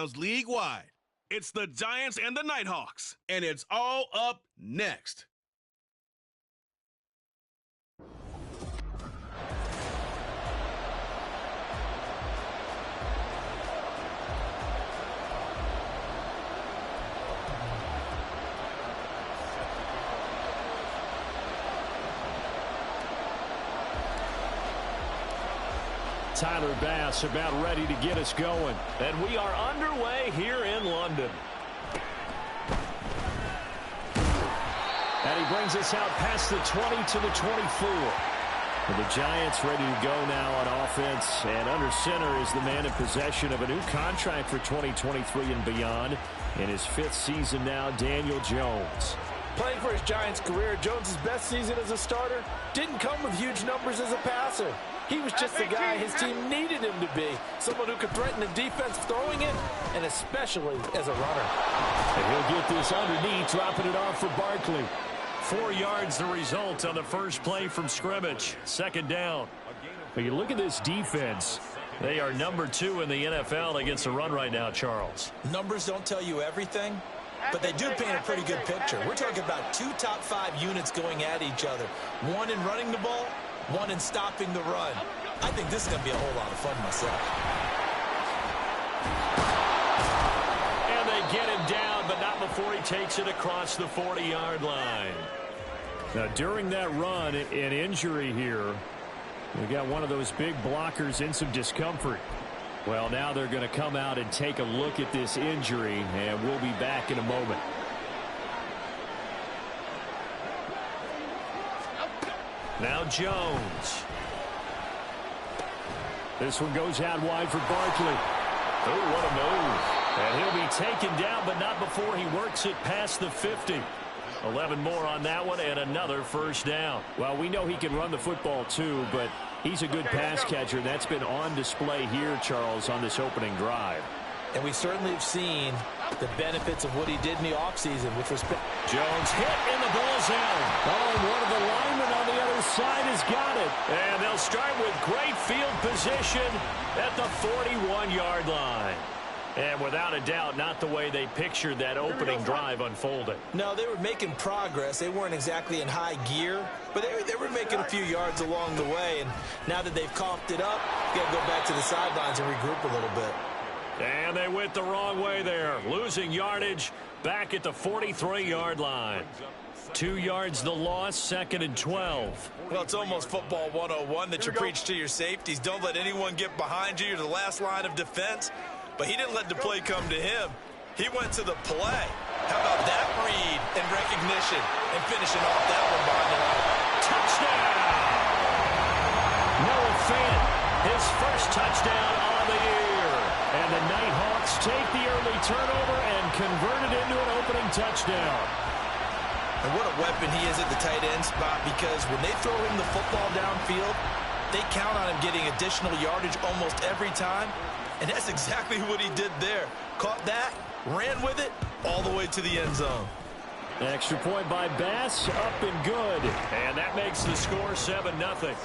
league-wide. It's the Giants and the Nighthawks, and it's all up next. Tyler Bass about ready to get us going. And we are underway here in London. And he brings us out past the 20 to the 24. And the Giants ready to go now on offense. And under center is the man in possession of a new contract for 2023 and beyond. In his 5th season now, Daniel Jones. Playing for his Giants career, Jones' best season as a starter didn't come with huge numbers as a passer. He was just the guy his team needed him to be. Someone who could threaten the defense throwing it, and especially as a runner. And he'll get this underneath, dropping it off for Barkley. 4 yards the result on the first play from scrimmage. 2nd down. But you look at this defense. They are number 2 in the NFL against the run right now, Charles. Numbers don't tell you everything, but they do paint a pretty good picture. We're talking about 2 top 5 units going at each other. One in running the ball, one in stopping the run. I think this is going to be a whole lot of fun myself. And they get him down, but not before he takes it across the 40-yard line. Now, during that run, an injury here. We got one of those big blockers in some discomfort. Well, now they're going to come out and take a look at this injury, and we'll be back in a moment. Now Jones. This one goes out wide for Barkley. Oh, what a move. And he'll be taken down, but not before he works it past the 50. 11 more on that one and another first down. Well, we know he can run the football too, but he's a good pass catcher. That's been on display here, Charles, on this opening drive. And we certainly have seen the benefits of what he did in the offseason with respect. Jones hit in the ball zone. Oh, and one of the linemen on the other side has got it. And they'll start with great field position at the 41-yard line. And without a doubt, not the way they pictured that opening drive unfolding. No, they were making progress. They weren't exactly in high gear, but they were making a few yards along the way. And now that they've coughed it up, you got to go back to the sidelines and regroup a little bit. And they went the wrong way there, losing yardage back at the 43-yard line. 2 yards the loss, 2nd and 12. Well, it's almost football 101 that you preach to your safeties. Don't let anyone get behind you. You're the last line of defense. But he didn't let the play come to him. He went to the play. How about that read and recognition and finishing off that one behind the line? Touchdown! Noah Fant, his first touchdown on the year. And the Nighthawks take the early turnover and convert it into an opening touchdown. And what a weapon he is at the tight end spot, because when they throw him the football downfield, they count on him getting additional yardage almost every time. And that's exactly what he did there. Caught that, ran with it, all the way to the end zone. Extra point by Bass, up and good. And that makes the score 7-0.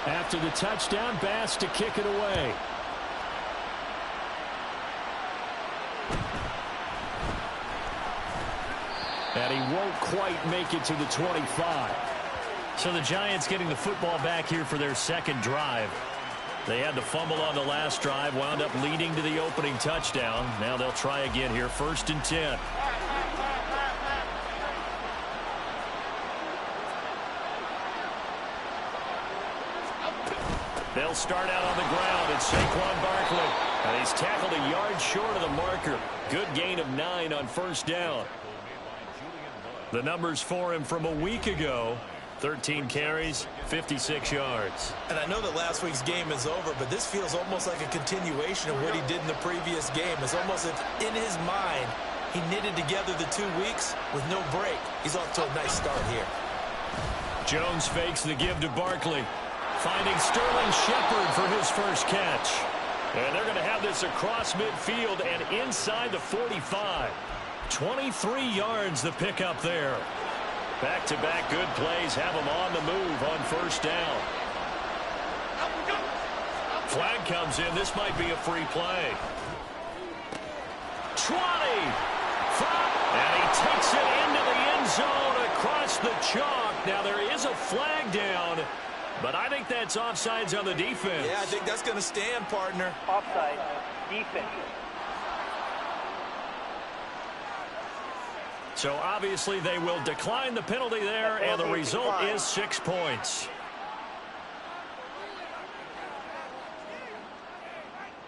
After the touchdown, Bass to kick it away. And he won't quite make it to the 25. So the Giants getting the football back here for their second drive. They had the fumble on the last drive, wound up leading to the opening touchdown. Now they'll try again here, 1st and 10. They'll start out on the ground. It's Saquon Barkley. And he's tackled a yard short of the marker. Good gain of 9 on 1st down. The numbers for him from a week ago: 13 carries, 56 yards. And I know that last week's game is over, but this feels almost like a continuation of what he did in the previous game. It's almost as if in his mind he knitted together the 2 weeks with no break. He's off to a nice start here. Jones fakes the give to Barkley, finding Sterling Shepard for his first catch. And they're going to have this across midfield and inside the 45. 23 yards the pickup there. Back-to-back good plays have them on the move on first down. Flag comes in. This might be a free play. 20. And he takes it into the end zone across the chalk. Now there is a flag down, but I think that's offsides on the defense. Yeah, I think that's going to stand, partner. Offside, defense. So obviously they will decline the penalty there, and the result is 6 points.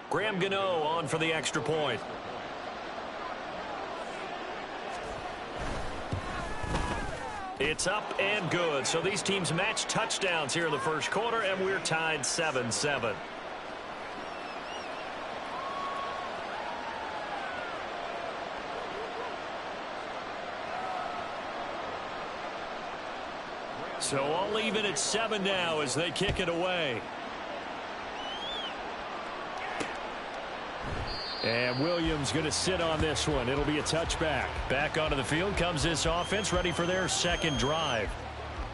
Graham Gano on for the extra point. It's up and good. So these teams match touchdowns here in the first quarter, and we're tied 7-7. So all even at 7 now as they kick it away. And Williams going to sit on this one. It'll be a touchback. Back onto the field comes this offense, ready for their second drive.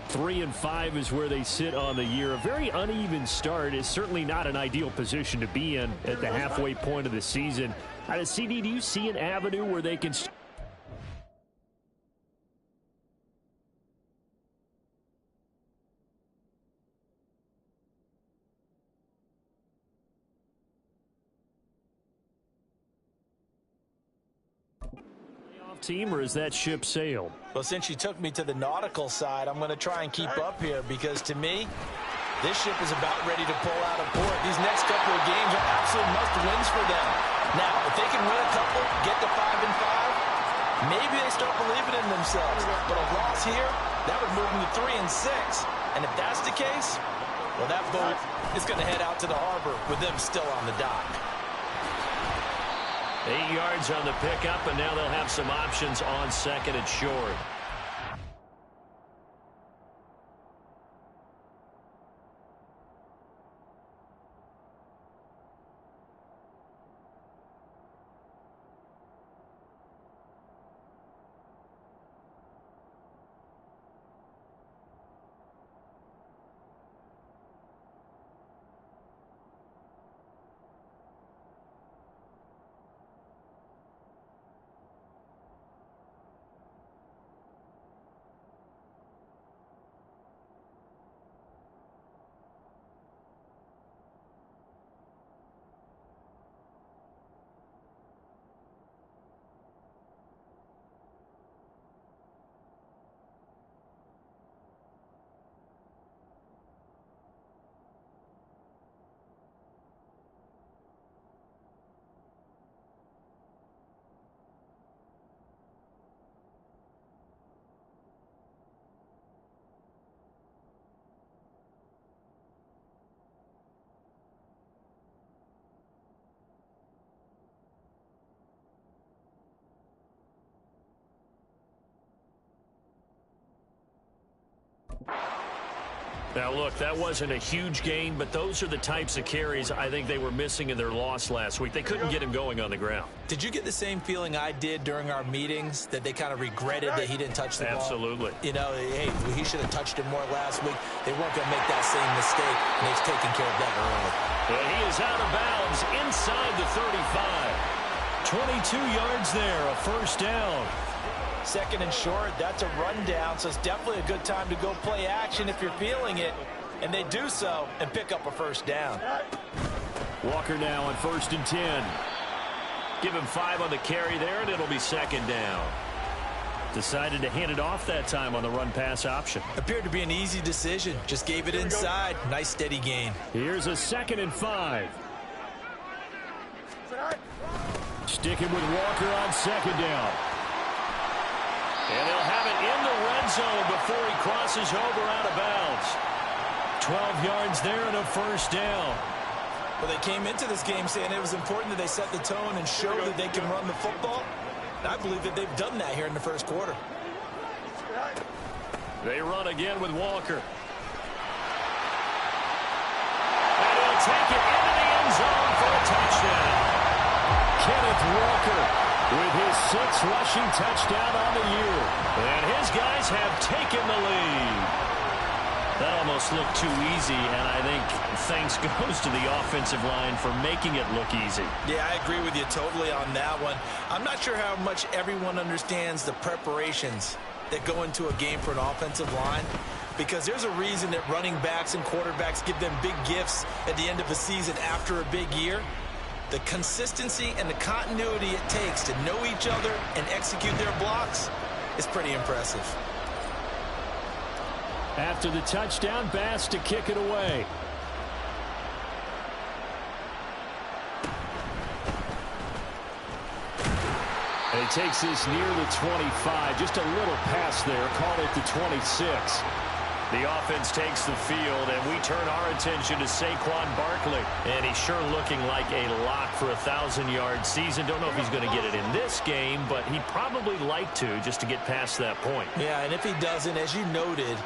3-5 is where they sit on the year. A very uneven start is certainly not an ideal position to be in at the halfway point of the season. CD, do you see an avenue where they can... team, or is that ship sailed? Well, since you took me to the nautical side, I'm going to try and keep up here because, to me, this ship is about ready to pull out of port. These next couple of games are absolute must-wins for them. Now, if they can win a couple, get to 5-5, maybe they start believing in themselves. But a loss here, that would move them to 3-6. And if that's the case, well, that boat is going to head out to the harbor with them still on the dock. 8 yards on the pickup, and now they'll have some options on second and short. Now, look, that wasn't a huge gain, but those are the types of carries I think they were missing in their loss last week. They couldn't get him going on the ground. Did you get the same feeling I did during our meetings, that they kind of regretted that he didn't touch the ball? Absolutely. You know, hey, he should have touched it more last week. They weren't going to make that same mistake, and they've taken care of that early. And he is out of bounds inside the 35. 22 yards there, a first down. Second and short, that's a rundown, so it's definitely a good time to go play action if you're feeling it. And they do so and pick up a first down. Walker now on 1st and 10. Give him 5 on the carry there, and it'll be second down. Decided to hand it off that time on the run-pass option. Appeared to be an easy decision. Just gave it inside. Nice steady gain. Here's a 2nd and 5. Sticking with Walker on 2nd down. And they'll have it in the red zone before he crosses over out of bounds. 12 yards there and a first down. Well, they came into this game saying it was important that they set the tone and show that they can run the football. And I believe that they've done that here in the first quarter. They run again with Walker. And he'll take it into the end zone for a touchdown. Kenneth Walker with his 6th rushing touchdown on the year. And his guys have taken the lead. That almost looked too easy, and I think thanks goes to the offensive line for making it look easy. Yeah, I agree with you totally on that one. I'm not sure how much everyone understands the preparations that go into a game for an offensive line, because there's a reason that running backs and quarterbacks give them big gifts at the end of a season after a big year. The consistency and the continuity it takes to know each other and execute their blocks is pretty impressive. After the touchdown, Bass to kick it away. And he takes this near the 25. Just a little pass there. Called it the 26. The offense takes the field, and we turn our attention to Saquon Barkley. And he's sure looking like a lock for a 1,000-yard season. Don't know if he's going to get it in this game, but he'd probably like to just to get past that point. Yeah, and if he doesn't, as you noted,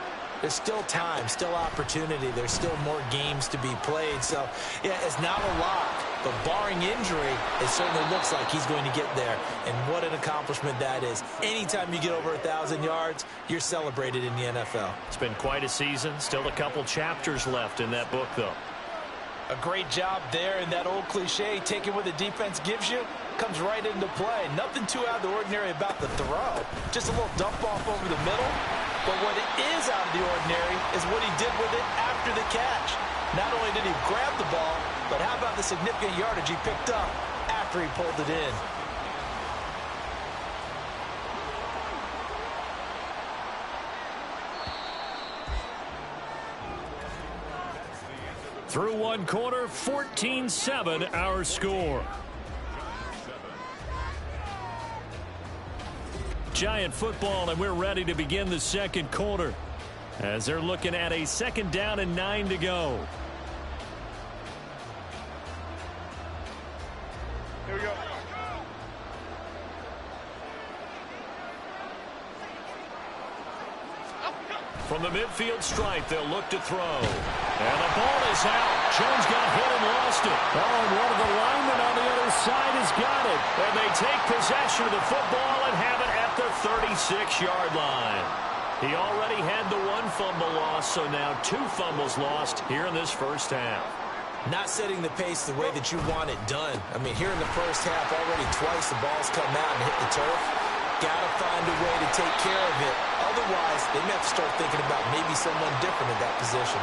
there's still time, still opportunity. There's still more games to be played. So, yeah, it's not a lock. But barring injury, it certainly looks like he's going to get there. And what an accomplishment that is. Anytime you get over 1,000 yards, you're celebrated in the NFL. It's been quite a season. Still a couple chapters left in that book, though. A great job there, and that old cliche, taking what the defense gives you, comes right into play. Nothing too out of the ordinary about the throw. Just a little dump off over the middle. But what is out of the ordinary is what he did with it after the catch. Not only did he grab the ball, but how about the significant yardage he picked up after he pulled it in? Through one quarter, 14-7 our score. Giant football, and we're ready to begin the second quarter as they're looking at a 2nd down and 9 to go. Here we go. From the midfield stripe, they'll look to throw. And the ball is out. Jones got hit and lost it. Oh, and one of the linemen on the other side has got it. And they take possession of the football and have it at the 36-yard line. He already had the 1 fumble loss, so now 2 fumbles lost here in this first half. Not setting the pace the way that you want it done. I mean, here in the first half, already twice the ball's come out and hit the turf. Got to find a way to take care of it. Otherwise, they may have to start thinking about maybe someone different in that position.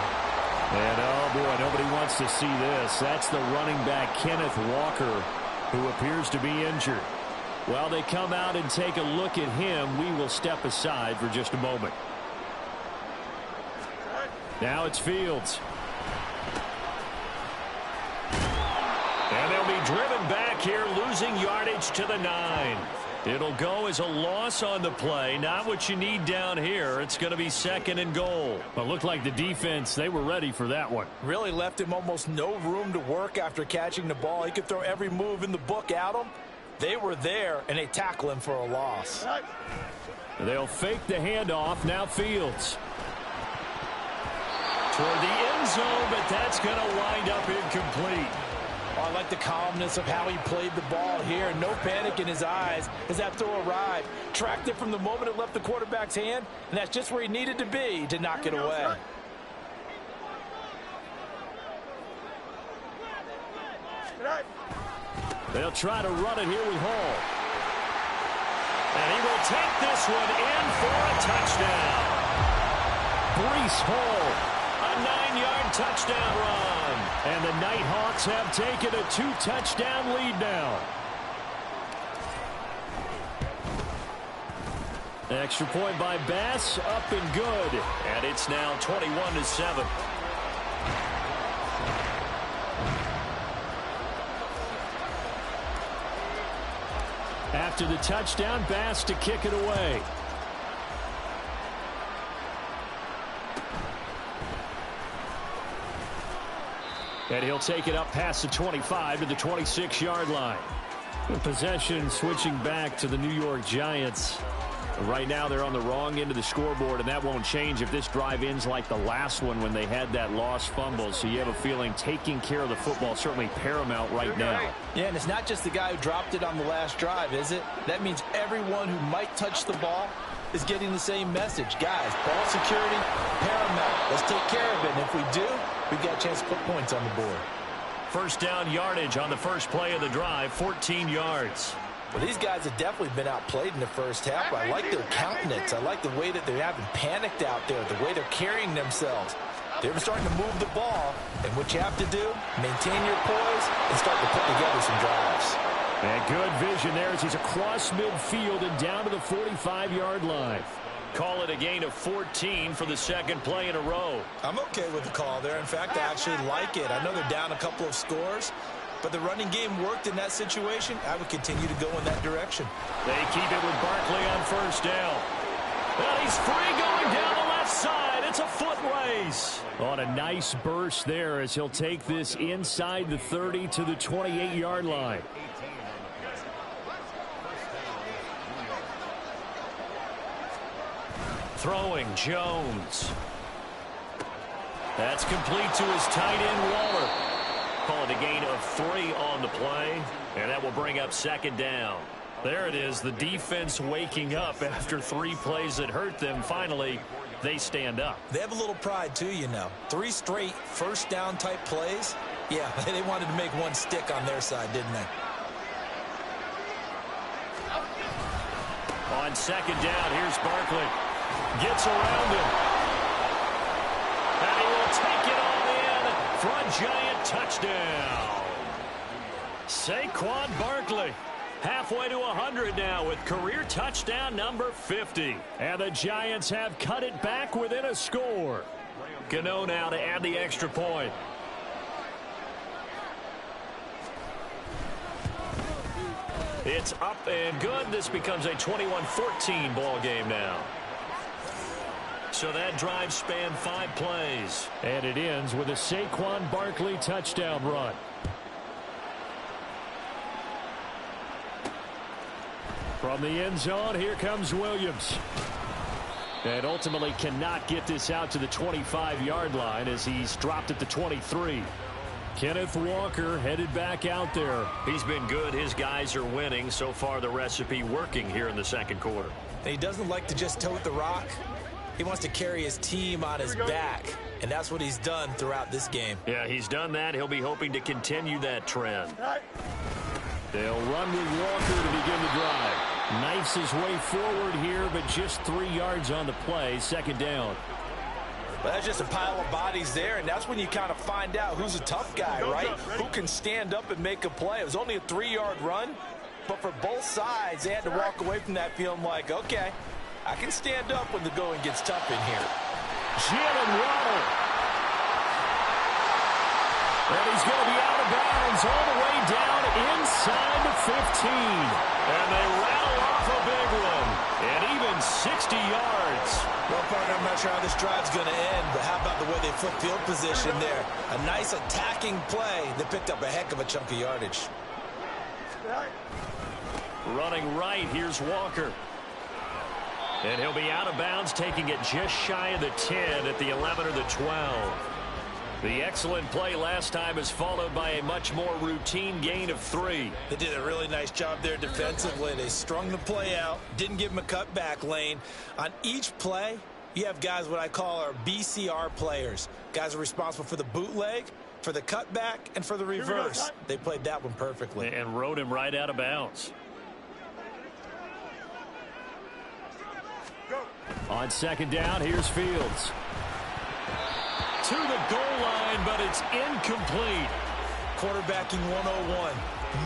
And, oh, boy, nobody wants to see this. That's the running back, Kenneth Walker, who appears to be injured. While they come out and take a look at him, we will step aside for just a moment. Now it's Fields. And they'll be driven back here, losing yardage to the 9. It'll go as a loss on the play. Not what you need down here. It's going to be 2nd and goal. But looked like the defense, they were ready for that one. Really left him almost no room to work after catching the ball. He could throw every move in the book at him. They were there, and they tackle him for a loss. They'll fake the handoff. Now Fields. Toward the end zone, but that's going to wind up incomplete. Oh, I like the calmness of how he played the ball here. No panic in his eyes as that throw arrived. Tracked it from the moment it left the quarterback's hand, and that's just where he needed to be to knock it away. They'll try to run it here with Hall. And he will take this one in for a touchdown. Breece Hall. A 9-yard touchdown run. And the Nighthawks have taken a 2-touchdown lead now. Extra point by Bass, up and good. And it's now 21-7. After the touchdown, Bass to kick it away. And he'll take it up past the 25 to the 26-yard line. The possession switching back to the New York Giants. Right now they're on the wrong end of the scoreboard, and that won't change if this drive ends like the last one when they had that lost fumble. So you have a feeling taking care of the football certainly paramount right now. Yeah, and it's not just the guy who dropped it on the last drive, is it? That means everyone who might touch the ball is getting the same message. Guys, ball security, paramount. Let's take care of it. And if we do, we've got a chance to put points on the board. First down yardage on the first play of the drive, 14 yards. Well, these guys have definitely been outplayed in the first half. I like their countenance. I like the way that they haven't panicked out there, the way they're carrying themselves. They're starting to move the ball, and what you have to do, maintain your poise and start to put together some drives. And good vision there as he's across midfield and down to the 45-yard line. Call it a gain of 14 for the second play in a row. I'm okay with the call there. In fact, I actually like it. I know they're down a couple of scores, but the running game worked in that situation. I would continue to go in that direction. They keep it with Barkley on first down. And he's free going down the left side. It's a foot race. On a nice burst there as he'll take this inside the 30 to the 28-yard line. Throwing Jones. That's complete to his tight end, Waller. Call it a gain of 3 on the play, and that will bring up second down. There it is, the defense waking up after 3 plays that hurt them. Finally, they stand up. They have a little pride, too, you know. 3 straight first down type plays. Yeah, they wanted to make one stick on their side, didn't they? On second down, here's Barkley. Gets around him. And he will take it all in for a giant touchdown. Saquon Barkley. Halfway to 100 now with career touchdown number 50. And the Giants have cut it back within a score. Gano now to add the extra point. It's up and good. This becomes a 21-14 ball game now. So that drive spanned 5 plays. And it ends with a Saquon Barkley touchdown run. From the end zone, here comes Williams. And ultimately cannot get this out to the 25-yard line as he's dropped at the 23. Kenneth Walker headed back out there. He's been good. His guys are winning. So far, the recipe working here in the second quarter. He doesn't like to just tote the rock. He wants to carry his team on his back, and that's what he's done throughout this game. Yeah, he's done that. He'll be hoping to continue that trend. They'll run with Walker to begin the drive. Knifes his way forward here, but just 3 yards on the play. Second down. Well, that's just a pile of bodies there, and that's when you kind of find out who's a tough guy, right? Who can stand up and make a play. It was only a 3-yard run, but for both sides, they had to walk away from that feeling like, okay, I can stand up when the going gets tough in here. Jalen Waddle. And he's going to be out of bounds all the way down inside the 15. And they rattle off a big one. And even 60 yards. Well, partner, I'm not sure how this drive's going to end, but how about the way they flip field position there? A nice attacking play that picked up a heck of a chunk of yardage. Running right, here's Walker. And he'll be out of bounds, taking it just shy of the 10 at the 11 or the 12. The excellent play last time is followed by a much more routine gain of 3. They did a really nice job there defensively. They strung the play out, didn't give him a cutback lane. On each play, you have guys what I call our BCR players. Guys are responsible for the bootleg, for the cutback, and for the reverse. They played that one perfectly. And rode him right out of bounds. On second down, here's Fields. To the goal line, but it's incomplete. Quarterbacking 101.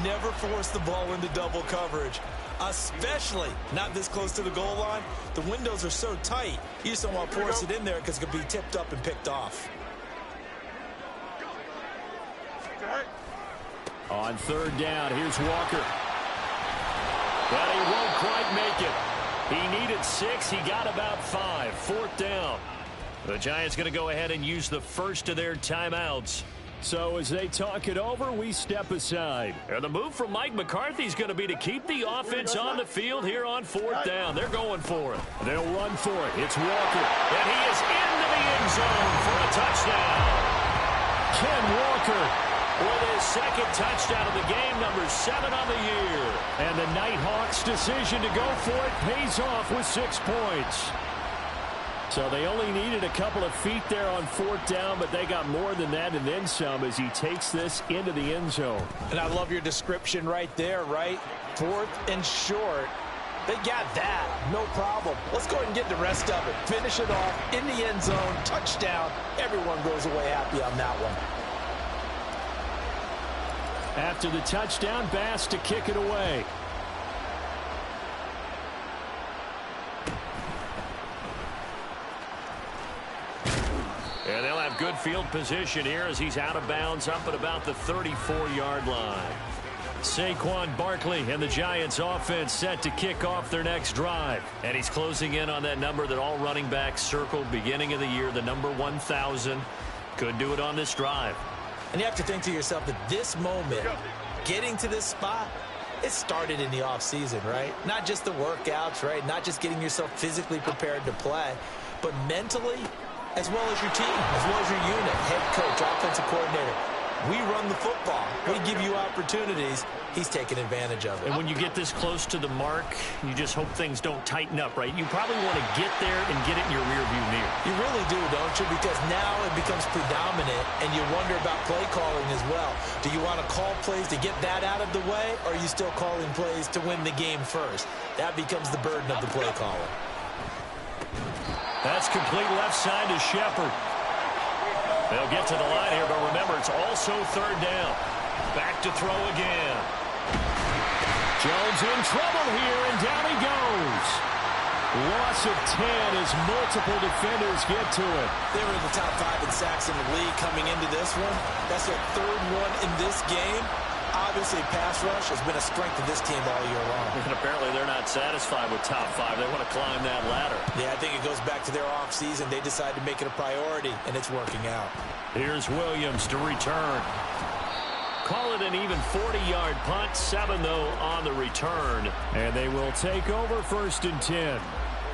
Never force the ball into double coverage, especially not this close to the goal line. The windows are so tight, you just don't want to force it in there because it could be tipped up and picked off. On third down, here's Walker. But he won't quite make it. He needed 6. He got about 5. Fourth down. The Giants going to go ahead and use the first of their timeouts. So as they talk it over, we step aside. And the move from Mike McCarthy is going to be to keep the offense on the field here on 4th down. They're going for it. They'll run for it. It's Walker. And he is into the end zone for a touchdown. Ken Walker with his second touchdown of the game, number 7 on the year. And the Nighthawks' decision to go for it pays off with 6 points. So they only needed a couple of feet there on 4th down, but they got more than that and then some as he takes this into the end zone. And I love your description right there, right? 4th and short. They got that. No problem. Let's go ahead and get the rest of it. Finish it off in the end zone. Touchdown. Everyone goes away happy on that one. After the touchdown, Bass to kick it away. And they'll have good field position here as he's out of bounds up at about the 34-yard line. Saquon Barkley and the Giants offense set to kick off their next drive. And he's closing in on that number that all running backs circled beginning of the year, the number 1,000. Could do it on this drive. And you have to think to yourself that this moment, getting to this spot, it started in the offseason, right? Not just the workouts, right? Not just getting yourself physically prepared to play, but mentally, as well as your team, as well as your unit, head coach, offensive coordinator. We run the football. We give you opportunities. He's taking advantage of it. And when you get this close to the mark, you just hope things don't tighten up, right? You probably want to get there and get it in your rearview mirror. You really do, don't you? Because now it becomes predominant, and you wonder about play calling as well. Do you want to call plays to get that out of the way, or are you still calling plays to win the game first? That becomes the burden of the play caller. That's complete left side to Shepard. They'll get to the line here, but remember, it's also 3rd down. Back to throw again. Jones in trouble here, and down he goes. Loss of 10 as multiple defenders get to it. They were in the top 5 in sacks in the league coming into this one. That's their 3rd one in this game. Obviously, pass rush has been a strength of this team all year long. And apparently they're not satisfied with top 5. They want to climb that ladder. Yeah, I think it goes back to their offseason. They decided to make it a priority, and it's working out. Here's Williams to return. Call it an even 40-yard punt. 7, though, on the return. And they will take over 1st and 10.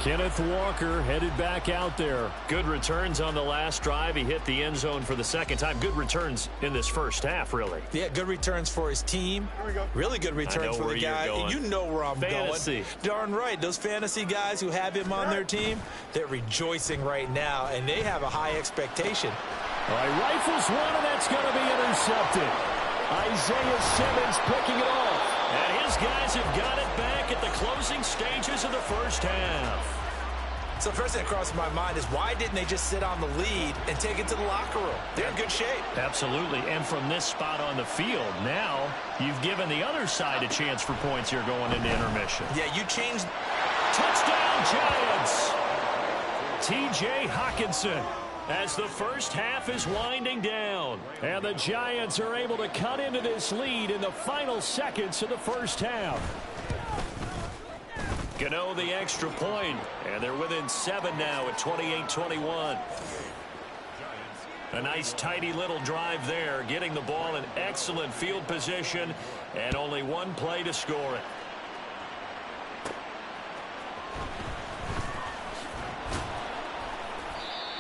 Kenneth Walker headed back out there. Good returns on the last drive. He hit the end zone for the 2nd time. Good returns in this first half, really. Yeah, good returns for his team. Really good returns for the guy. You know where I'm going. Darn right. Those fantasy guys who have him on their team, they're rejoicing right now, and they have a high expectation. All right, rifles one, and that's going to be intercepted. Isaiah Simmons picking it off. And his guys have got it back at the closing stages of the first half. So the first thing that crosses my mind is why didn't they just sit on the lead and take it to the locker room? They're in good shape. Absolutely. And from this spot on the field, now you've given the other side a chance for points here going into intermission. Yeah, you changed. Touchdown, Giants. T.J. Hockenson as the first half is winding down. And the Giants are able to cut into this lead in the final seconds of the first half. Gano the extra point, and they're within 7 now at 28-21. A nice tidy little drive there, getting the ball in excellent field position, and only one play to score it.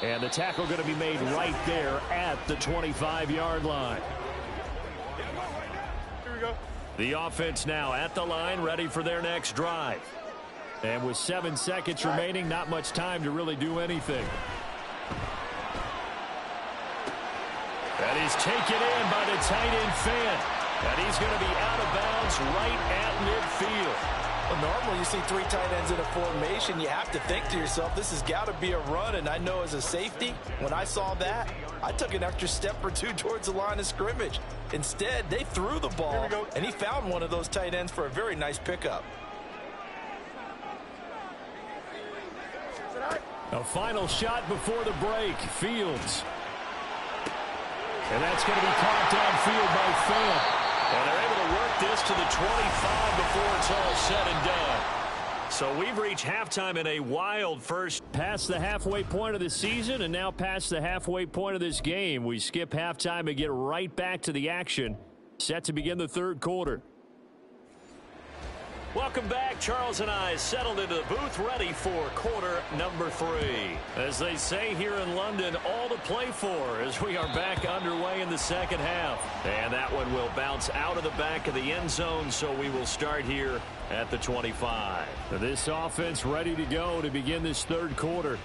And the tackle going to be made right there at the 25-yard line. Here we go. The offense now at the line, ready for their next drive. And with 7 seconds remaining, not much time to really do anything. That is taken in by the tight end Fant. And he's going to be out of bounds right at midfield. Well, normally you see 3 tight ends in a formation. You have to think to yourself, this has got to be a run. And I know as a safety, when I saw that, I took an extra step or 2 towards the line of scrimmage. Instead, they threw the ball, and he found one of those tight ends for a very nice pickup. A final shot before the break. Fields. And that's going to be caught downfield by Fant. And they're able to work this to the 25 before it's all said and done. So So we've reached halftime in a wild first. Past the halfway point of the season and now past the halfway point of this game. We skip halftime and get right back to the action. Set to begin the third quarter. Welcome back. Charles and I settled into the booth ready for quarter number 3. As they say here in London, all to play for as we are back underway in the second half. And that one will bounce out of the back of the end zone, so we will start here at the 25. This offense ready to go to begin this third quarter.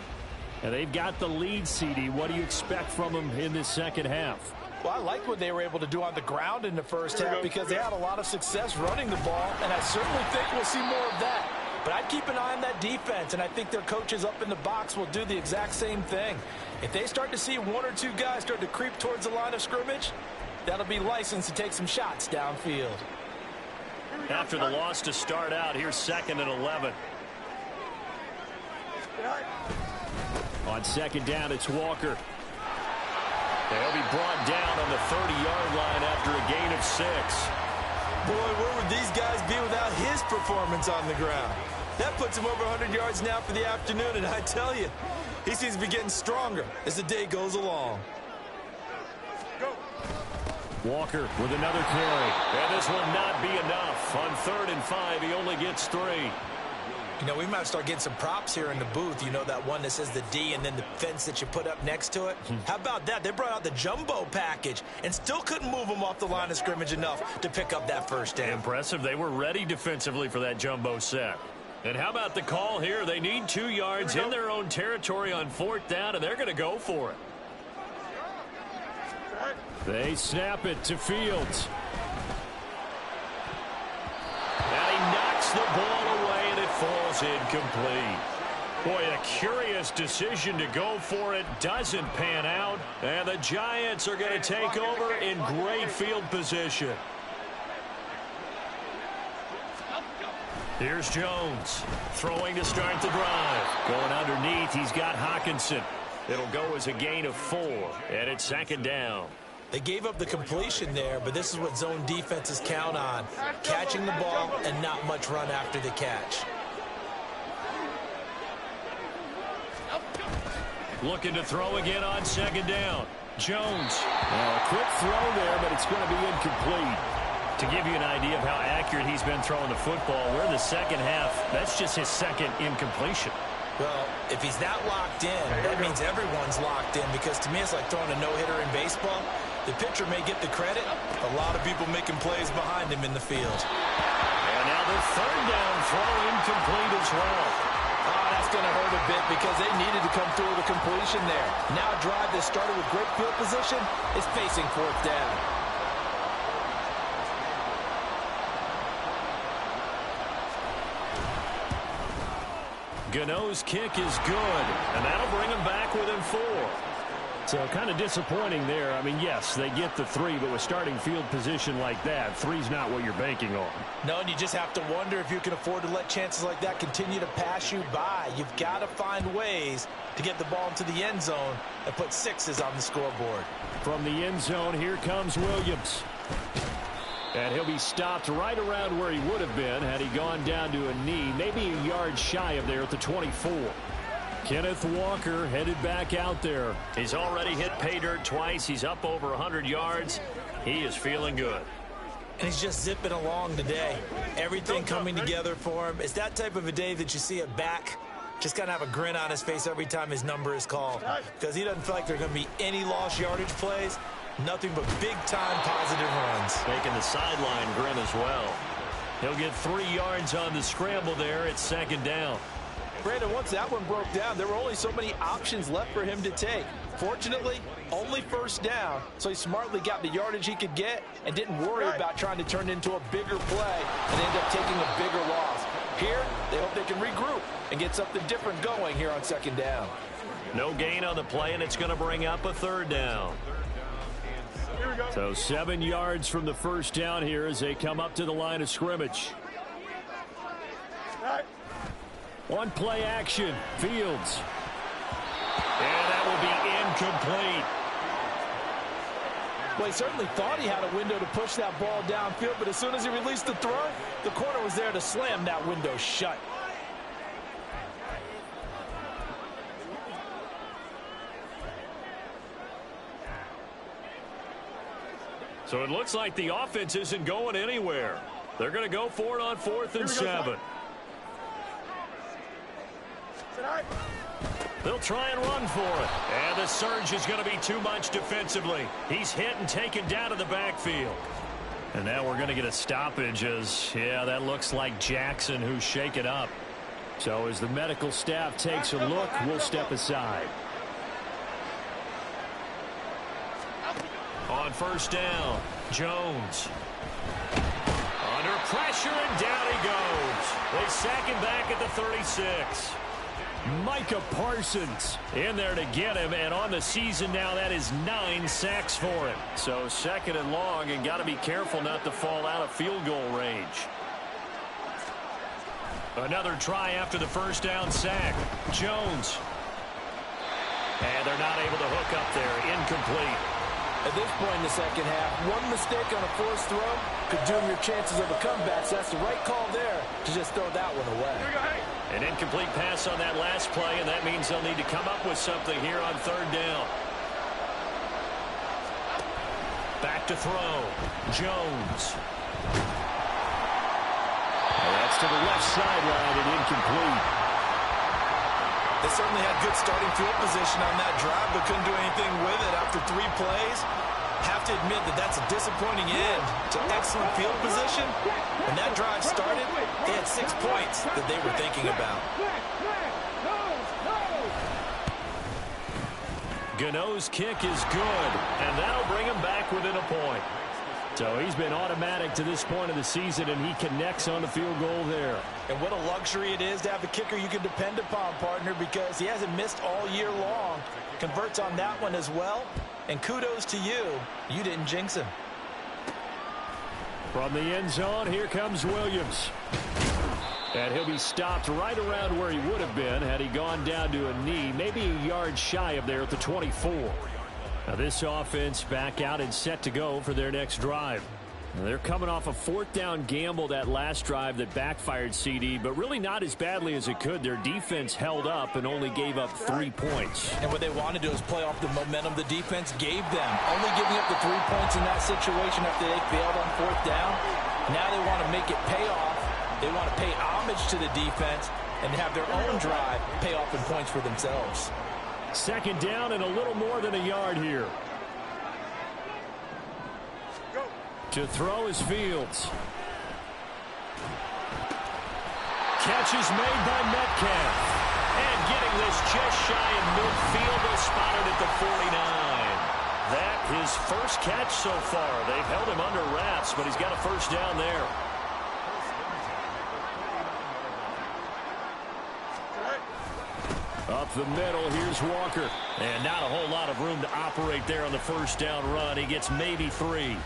And they've got the lead, CD. What do you expect from them in this second half? Well, I like what they were able to do on the ground in the first half because they had a lot of success running the ball, and I certainly think we'll see more of that. But I'd keep an eye on that defense, and I think their coaches up in the box will do the exact same thing. If they start to see one or two guys start to creep towards the line of scrimmage, that'll be licensed to take some shots downfield. After the loss to start out, here's 2nd and 11. On second down, it's Walker. They'll be brought down on the 30-yard line after a gain of 6. Boy, where would these guys be without his performance on the ground? That puts him over 100 yards now for the afternoon, and I tell you, he seems to be getting stronger as the day goes along. Walker with another carry. And this will not be enough. On 3rd and 5, he only gets 3. You know, we might start getting some props here in the booth. You know, that one that says the D and then the fence that you put up next to it? How about that? They brought out the jumbo package and still couldn't move them off the line of scrimmage enough to pick up that first down. Impressive. They were ready defensively for that jumbo set. And how about the call here? They need 2 yards in their own territory on 4th down, and they're going to go for it. They snap it to Fields. And he knocks the ball away, and it falls incomplete. Boy, a curious decision to go for it. Doesn't pan out. And the Giants are going to take over in great field position. Here's Jones throwing to start the drive. Going underneath, he's got Hawkinson. It'll go as a gain of 4, and it's 2nd down. They gave up the completion there, but this is what zone defenses count on. Catching the ball and not much run after the catch. Looking to throw again on 2nd down. Jones. Well, a quick throw there, but it's going to be incomplete. To give you an idea of how accurate he's been throwing the football, we're in the second half. That's just his 2nd incompletion. Well, if he's that locked in, that means everyone's locked in, because to me it's like throwing a no-hitter in baseball. The pitcher may get the credit. A lot of people making plays behind him in the field. And now the 3rd down throw incomplete as well. Oh, that's going to hurt a bit because they needed to come through with a completion there. Now a drive that started with great field position is facing 4th down. Gano's kick is good, and that'll bring him back within 4. So kind of disappointing there. I mean, yes, they get the 3, but with starting field position like that, 3's not what you're banking on. No, and you just have to wonder if you can afford to let chances like that continue to pass you by. You've got to find ways to get the ball into the end zone and put 6s on the scoreboard. From the end zone, here comes Williams. And he'll be stopped right around where he would have been had he gone down to a knee, maybe a yard shy of there at the 24. Kenneth Walker headed back out there. He's already hit pay dirt twice. He's up over 100 yards. He is feeling good. And he's just zipping along today. Everything coming together for him. It's that type of a day that you see a back just kind of have a grin on his face every time his number is called, because he doesn't feel like there are going to be any lost yardage plays. Nothing but big-time positive runs. Making the sideline grin as well. He'll get 3 yards on the scramble there at 2nd down. Brandon, once that one broke down, there were only so many options left for him to take. Fortunately, only 1st down, so he smartly got the yardage he could get and didn't worry about trying to turn it into a bigger play and end up taking a bigger loss. Here, they hope they can regroup and get something different going here on 2nd down. No gain on the play, and it's going to bring up a 3rd down. So 7 yards from the 1st down here as they come up to the line of scrimmage. One play action, Fields. And that will be incomplete. Well, he certainly thought he had a window to push that ball downfield, but as soon as he released the throw, the corner was there to slam that window shut. So it looks like the offense isn't going anywhere. They're going to go for it on 4th and 7. They'll try and run for it. And the surge is going to be too much defensively. He's hit and taken down to the backfield. And now we're going to get a stoppage as, yeah, that looks like Jackson who's shaken up. So as the medical staff takes a look, we'll step aside. On 1st down, Jones. Under pressure, and down he goes. They sack him back at the 36. Micah Parsons in there to get him, and on the season now, that is 9 sacks for him. So 2nd and long, and got to be careful not to fall out of field goal range. Another try after the 1st down sack. Jones. And they're not able to hook up there. Incomplete. At this point in the 2nd half, one mistake on a forced throw could doom your chances of a comeback. So that's the right call there to just throw that one away. An incomplete pass on that last play, and that means they'll need to come up with something here on 3rd down. Back to throw. Jones. That's to the left sideline and incomplete. They certainly had good starting field position on that drive, but couldn't do anything with it after 3 plays. Have to admit that that's a disappointing end to excellent field position. When that drive started, they had 6 points that they were thinking about. Gano's kick is good, and that'll bring him back within a point. So he's been automatic to this point of the season, and he connects on the field goal there. And what a luxury it is to have a kicker you can depend upon, partner, because he hasn't missed all year long. Converts on that one as well. And kudos to you. You didn't jinx him. From the end zone, here comes Williams. And he'll be stopped right around where he would have been had he gone down to a knee, maybe a yard shy of there at the 24. Now this offense back out and set to go for their next drive. They're coming off a 4th down gamble that last drive that backfired CD, but really not as badly as it could. Their defense held up and only gave up 3 points. And what they want to do is play off the momentum the defense gave them. Only giving up the 3 points in that situation after they failed on 4th down. Now they want to make it pay off. They want to pay homage to the defense and have their own drive pay off in points for themselves. 2nd down and a little more than a yard here. To throw is Fields. Catch is made by Metcalf. And getting this just shy of midfield, they spotted at the 49. That his first catch so far. They've held him under wraps, but he's got a 1st down there. Up the middle, here's Walker. And not a whole lot of room to operate there on the 1st down run. He gets maybe 3.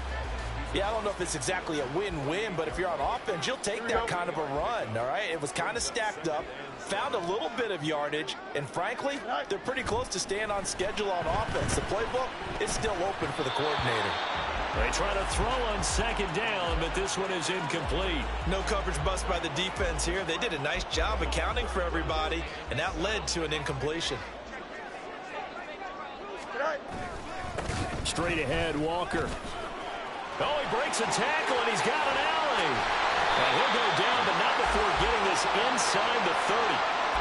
Yeah, I don't know if it's exactly a win-win, but if you're on offense, you'll take that kind of a run, all right? It was kind of stacked up, found a little bit of yardage, and frankly, they're pretty close to staying on schedule on offense. The playbook is still open for the coordinator. They try to throw on 2nd down, but this one is incomplete. No coverage bust by the defense here. They did a nice job accounting for everybody, and that led to an incompletion. Straight ahead, Walker. Oh, he breaks a tackle, and he's got an alley. And he'll go down, but not before getting this inside the 30.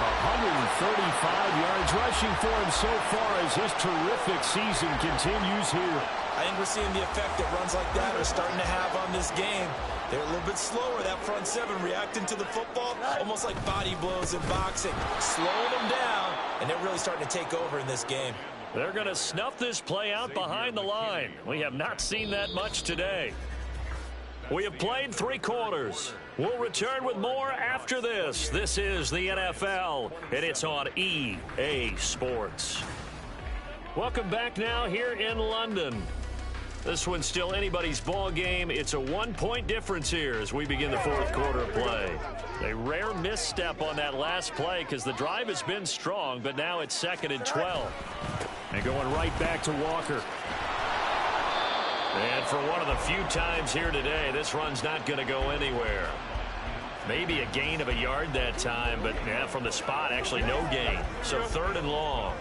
135 yards rushing for him so far as his terrific season continues here. I think we're seeing the effect that runs like that are starting to have on this game. They're a little bit slower, that front 7, reacting to the football, almost like body blows in boxing, slowing them down, and they're really starting to take over in this game. They're going to snuff this play out behind the line. We have not seen that much today. We have played 3 quarters. We'll return with more after this. This is the NFL, and it's on EA Sports. Welcome back now here in London. This one's still anybody's ball game. It's a 1-point difference here as we begin the 4th quarter of play. A rare misstep on that last play because the drive has been strong, but now it's 2nd and 12. And going right back to Walker. And for one of the few times here today, this run's not going to go anywhere. Maybe a gain of a yard that time, but yeah, from the spot, actually no gain. So 3rd and long.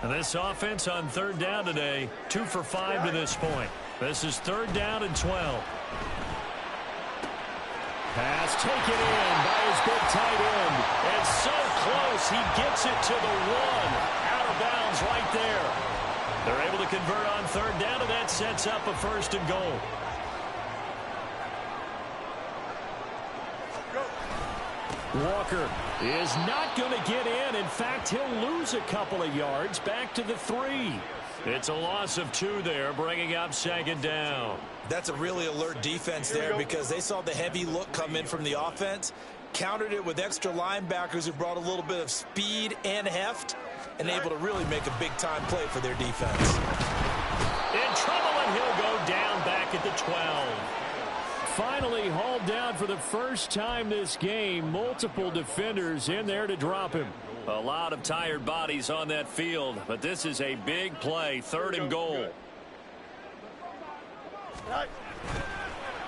And this offense on third down today, 2 for 5 to this point. This is 3rd down and 12. Pass taken in by his big tight end. And so close, he gets it to the 1. Out of bounds right there. They're able to convert on 3rd down, and that sets up a 1st and goal. Walker is not going to get in. In fact, he'll lose a couple of yards back to the 3. It's a loss of 2 there, bringing up 2nd down. That's a really alert defense there because they saw the heavy look come in from the offense, countered it with extra linebackers who brought a little bit of speed and heft, and able to really make a big-time play for their defense. In trouble, and he'll go down back at the 12. Finally hauled down for the first time this game. Multiple defenders in there to drop him. A lot of tired bodies on that field, but this is a big play, 3rd and goal.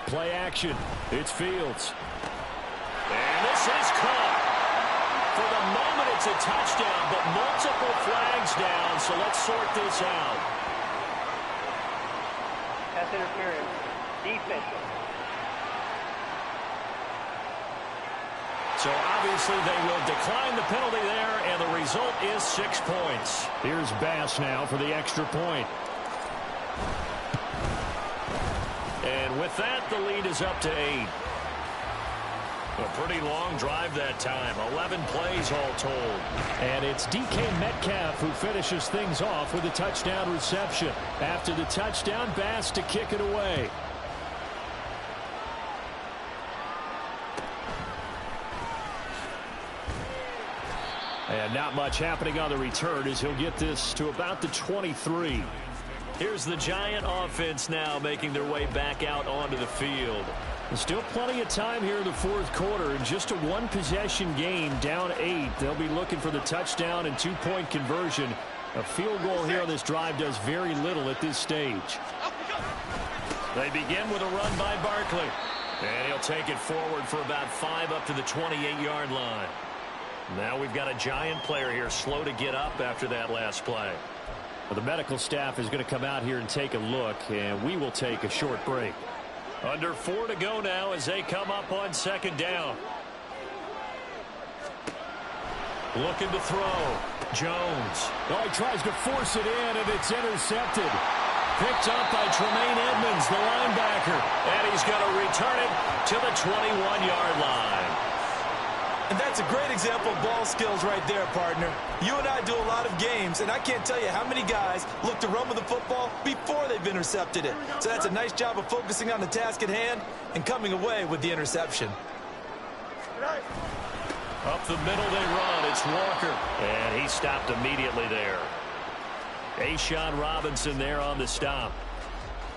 Play action. It's Fields. And this is caught. For the moment, it's a touchdown, but multiple flags down, so let's sort this out. Pass interference. Defense. So obviously they will decline the penalty there, and the result is 6 points. Here's Bass now for the extra point. And with that, the lead is up to 8. A pretty long drive that time. 11 plays all told. And it's DK Metcalf who finishes things off with a touchdown reception. After the touchdown, Bass to kick it away. And not much happening on the return as he'll get this to about the 23. Here's the Giant offense now making their way back out onto the field. There's still plenty of time here in the 4th quarter. In just a 1-possession game, down 8. They'll be looking for the touchdown and 2-point conversion. A field goal here on this drive does very little at this stage. They begin with a run by Barkley. And he'll take it forward for about 5 up to the 28-yard line. Now we've got a Giant player here slow to get up after that last play. Well, the medical staff is going to come out here and take a look, and we will take a short break. Under 4 to go now as they come up on 2nd down. Looking to throw. Jones. Oh, he tries to force it in, and it's intercepted. Picked up by Tremaine Edmonds, the linebacker. And he's going to return it to the 21-yard line. And that's a great example of ball skills right there, partner. You and I do a lot of games, and I can't tell you how many guys look to run with the football before they've intercepted it. So that's a nice job of focusing on the task at hand and coming away with the interception. Up the middle they run. It's Walker. And he stopped immediately there. A'Shawn Robinson there on the stop.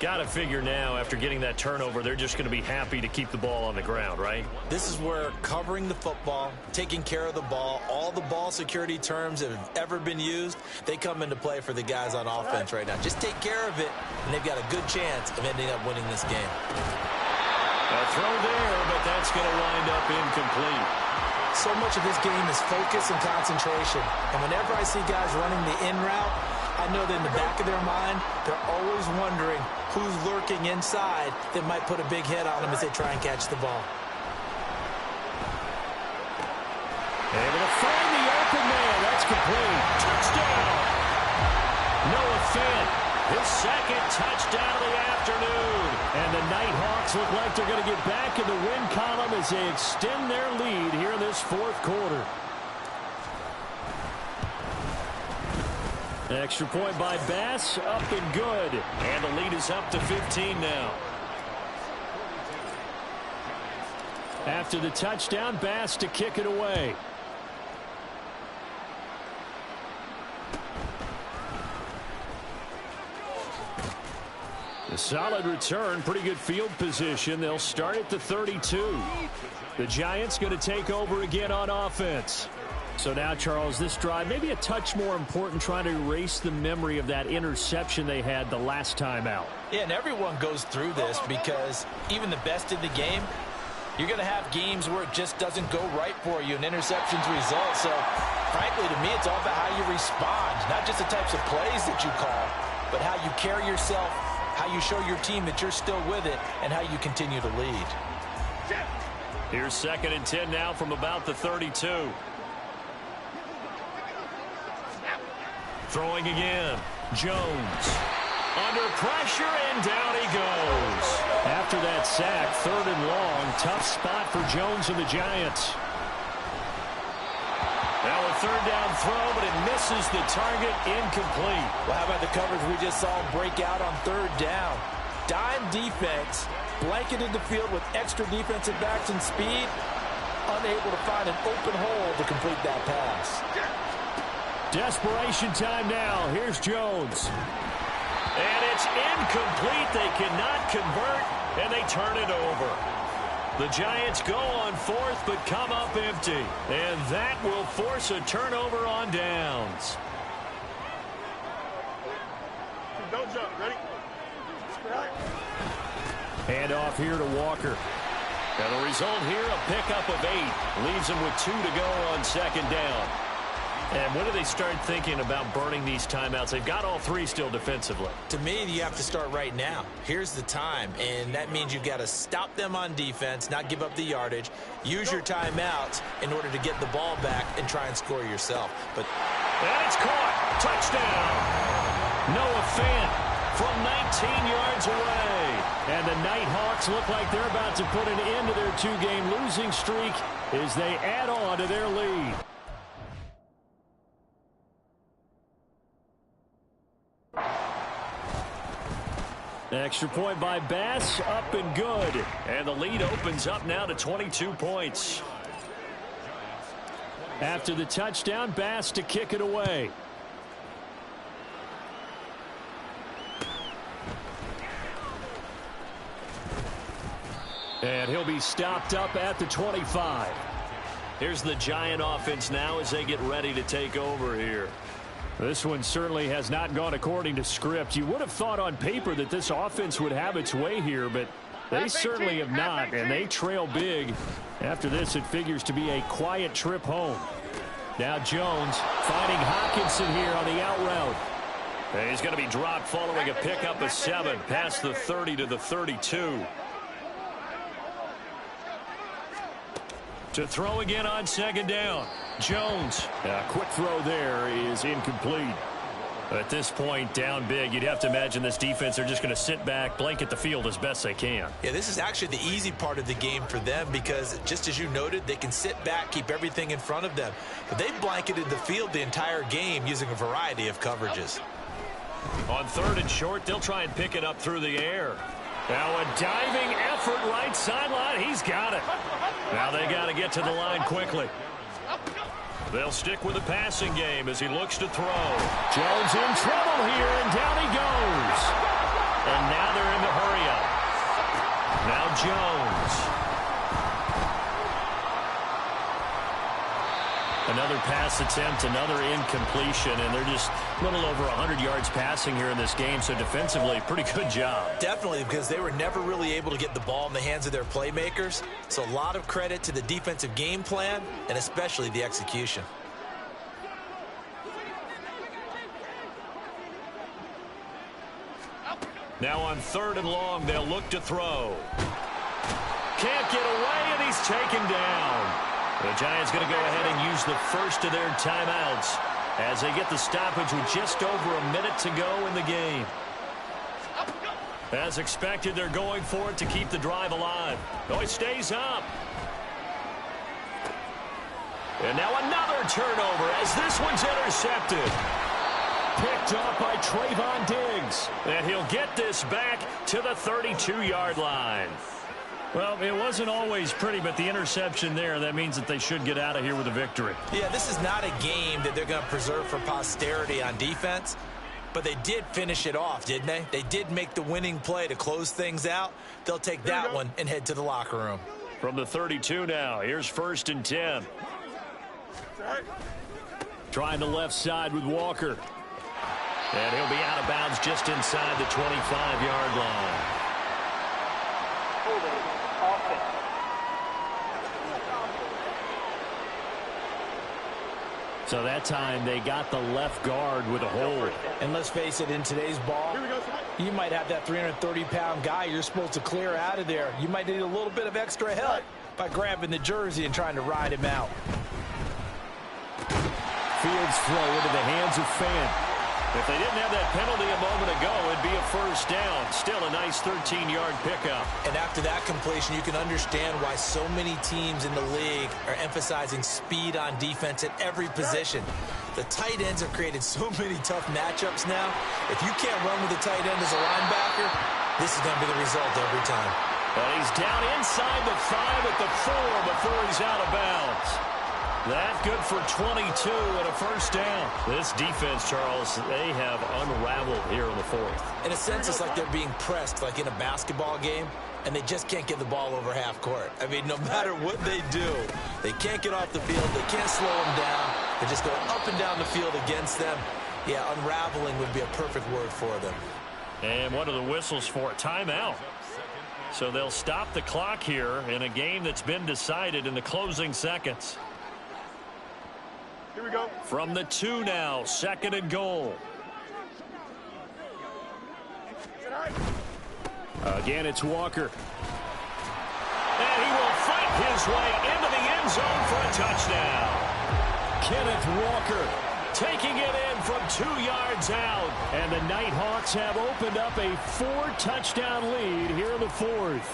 Got to figure now, after getting that turnover, they're just going to be happy to keep the ball on the ground, right? This is where covering the football, taking care of the ball, all the ball security terms that have ever been used, they come into play for the guys on offense right now. Just take care of it, and they've got a good chance of ending up winning this game. A throw there, but that's going to wind up incomplete. So much of this game is focus and concentration. And whenever I see guys running the in route, I know that in the back of their mind, they're always wondering who's lurking inside that might put a big hit on them as they try and catch the ball. Able to find the open man. That's complete. Touchdown! Noah Fant, his 2nd touchdown of the afternoon. And the Nighthawks look like they're going to get back in the win column as they extend their lead here in this 4th quarter. Extra point by Bass, up and good. And the lead is up to 15 now. After the touchdown, Bass to kick it away. A solid return, pretty good field position. They'll start at the 32. The Giants going to take over again on offense. So now, Charles, this drive maybe a touch more important, trying to erase the memory of that interception they had the last time out. Yeah, and everyone goes through this because even the best in the game, you're going to have games where it just doesn't go right for you, and interceptions result. So frankly, to me, it's all about how you respond, not just the types of plays that you call, but how you carry yourself, how you show your team that you're still with it, and how you continue to lead. Here's 2nd and 10 now from about the 32. Throwing again. Jones. Under pressure, and down he goes. After that sack, 3rd and long, tough spot for Jones and the Giants. Now a 3rd down throw, but it misses the target, incomplete. Well, how about the coverage we just saw break out on 3rd down? Dime defense, blanketed the field with extra defensive backs and speed, unable to find an open hole to complete that pass. Desperation time now. Here's Jones. And it's incomplete. They cannot convert, and they turn it over. The Giants go on 4th, but come up empty. And that will force a turnover on downs. Don't jump. Ready? Hand off here to Walker. And the result here, a pickup of 8. Leaves them with 2 to go on 2nd down. And when do they start thinking about burning these timeouts? They've got all 3 still defensively. To me, you have to start right now. Here's the time, and that means you've got to stop them on defense, not give up the yardage, use your timeouts in order to get the ball back and try and score yourself. And it's caught. Touchdown. Noah Fant from 19 yards away. And the Nighthawks look like they're about to put an end to their 2-game losing streak as they add on to their lead. Extra point by Bass, up and good. And the lead opens up now to 22 points. After the touchdown, Bass to kick it away. And he'll be stopped up at the 25. Here's the Giant offense now as they get ready to take over here. This one certainly has not gone according to script. You would have thought on paper that this offense would have its way here, but they certainly have not, and they trail big. After this, it figures to be a quiet trip home. Now Jones finding Hockenson here on the out route. And he's going to be dropped following a pickup of 7 past the 30 to the 32. To throw again on 2nd down. Jones. A quick throw there is incomplete. At this point, down big, you'd have to imagine this defense are just going to sit back, blanket the field as best they can. Yeah, this is actually the easy part of the game for them because, just as you noted, they can sit back, keep everything in front of them. But they've blanketed the field the entire game using a variety of coverages. On 3rd and short, they'll try and pick it up through the air. Now a diving effort right sideline. He's got it. Now they got to get to the line quickly. They'll stick with the passing game as he looks to throw. Jones in trouble here, and down he goes. And now they're in the hurry-up. Now Jones. Another pass attempt, another incompletion, and they're just a little over 100 yards passing here in this game, so defensively, pretty good job. Definitely, because they were never really able to get the ball in the hands of their playmakers, so a lot of credit to the defensive game plan, and especially the execution. Now on 3rd and long, they'll look to throw. Can't get away, and he's taken down. The Giants going to go ahead and use the first of their timeouts as they get the stoppage with just over a minute to go in the game. As expected, they're going for it to keep the drive alive. Oh, it stays up. And now another turnover as this one's intercepted. Picked off by Trayvon Diggs. And he'll get this back to the 32-yard line. Well, it wasn't always pretty, but the interception there, that means that they should get out of here with a victory. Yeah, this is not a game that they're going to preserve for posterity on defense, but they did finish it off, didn't they? They did make the winning play to close things out. They'll take that one and head to the locker room. From the 32 now, here's 1st and 10. Trying the left side with Walker. And he'll be out of bounds just inside the 25-yard line. So that time they got the left guard with a hold. And let's face it, in today's ball, you might have that 330-pound guy you're supposed to clear out of there. You might need a little bit of extra help by grabbing the jersey and trying to ride him out. Fields throw into the hands of Fan. If they didn't have that penalty a moment ago, it'd be a first down. Still a nice 13-yard pickup. And after that completion, you can understand why so many teams in the league are emphasizing speed on defense at every position. The tight ends have created so many tough matchups now. If you can't run with the tight end as a linebacker, this is going to be the result every time. But he's down inside the 5 at the 4 before he's out of bounds. That good for 22 and a first down. This defense, Charles, they have unraveled here in the 4th. In a sense, it's like they're being pressed like in a basketball game, and they just can't get the ball over half court. I mean, no matter what they do, they can't get off the field. They can't slow them down. They're just going up and down the field against them. Yeah, unraveling would be a perfect word for them. And one of the whistles for a timeout. So they'll stop the clock here in a game that's been decided in the closing seconds. Here we go. From the 2 now, 2nd and goal. Again, it's Walker. And he will fight his way into the end zone for a touchdown. Kenneth Walker taking it in from 2 yards out. And the Nighthawks have opened up a 4-touchdown lead here in the 4th.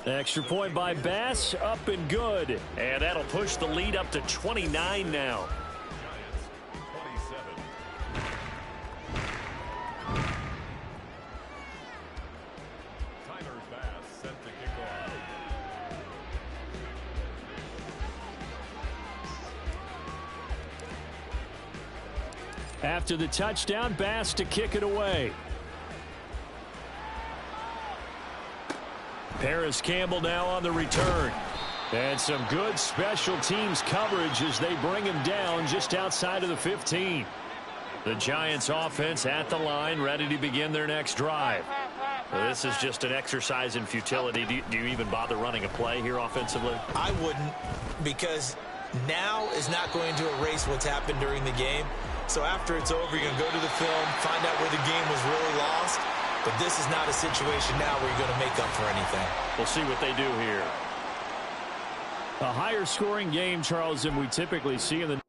Extra point by Bass, up and good. And that'll push the lead up to 29 now. After the touchdown, Bass to kick it away. Paris Campbell now on the return. And some good special teams coverage as they bring him down just outside of the 15. The Giants offense at the line, ready to begin their next drive. Well, this is just an exercise in futility. Do you even bother running a play here offensively? I wouldn't, because now is not going to erase what's happened during the game. So after it's over, you're going to go to the film, find out where the game was really lost. But this is not a situation now where you're going to make up for anything. We'll see what they do here. A higher scoring game, Charles, than we typically see in the